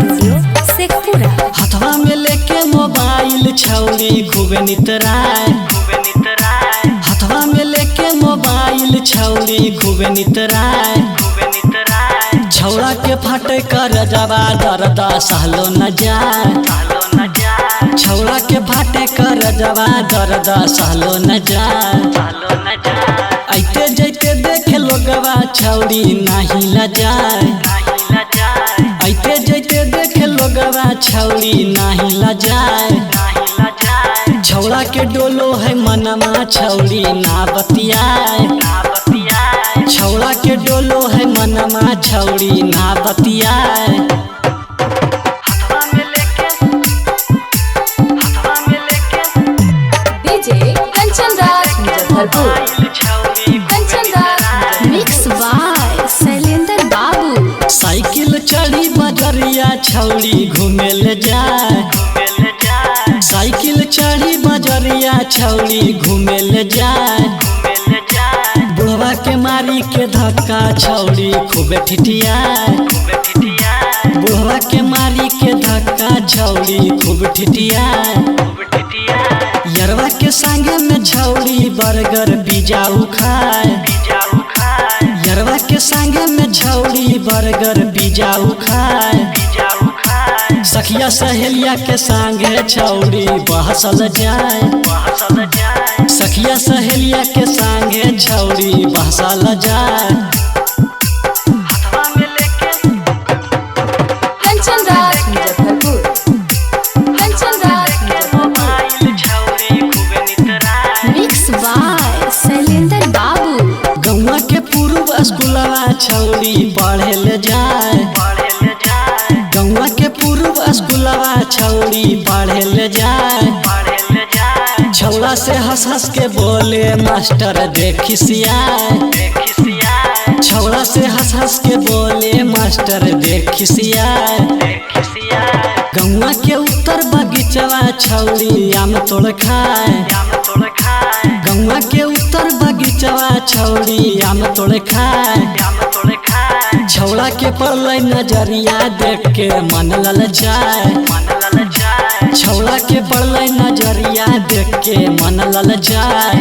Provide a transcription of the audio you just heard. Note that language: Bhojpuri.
स्टूडियो शेखपुरा। हथवा में लेके मोबाइल छौरी खूबे नितराय, हथवा में लेके मोबाइल छौरी खूबे नितराय। छौड़ा के फटे कर जवा दर्द सहलो न जाए, छौड़ा के फाटे कर जवा दर्द सहलो न जाए। ऐते जैते देखे लोगवा छौरी नाही लजाए, ऐते जैते देखे लोगवा छौरी नाही लजाए। छौड़ा के डोलो है मनमा छौरी ना बतियाए, छौड़ा के डोलो है मनमा छौरी ना बतियाए। DJ Kanchan Raj Muzaffarpur. Kanchan Raj mix by Shailendra Babu. Cycle चढ़ी बजरिया छौरी घूमे ले जाए, साइकिल चढ़ी बजरिया छौरी घूमे ले जाए। बुढ़वा के मारी के धक्का छौरी खूबे ठिठियाए, बुढ़वा के मारी के धक्का छौरी खूब ठिठियाए। यरवा के संगे में छौरी बर्गर पिज्जा खाए, यरवा के संगे में छौरी बर्गर पिज्जा खाए। सखिया सहेलिया के संगे छौरी बहसल जाए, सखिया सहेलिया के संगे छौरी बहसल जाए। कंचन राज मुजफ्फरपुर। कंचन राज मिक्स बाय शैलेंद्र बाबू। गौवा के पूर्व स्कूलवा छौरी पढ़े ले जाए, गौवा के पूर्व स्कूलवा छौरी पढ़े ले जाए। छौड़ा से हंस हंस के बोले मास्टर देखी सियाए, छौड़ा से हंस हंस के बोले मास्टर देखी सियाए। गौवा के उत्तर बगीचवा छौरी आम तोड़ खाए, गौवा के उत्तर बगीचवा छौरी आम तोड़ खाए। छौड़ा के पड़लै नजरिया देख के मन ललचाए, छौड़ा के पड़लै नजरिया देख के मन ललचाए।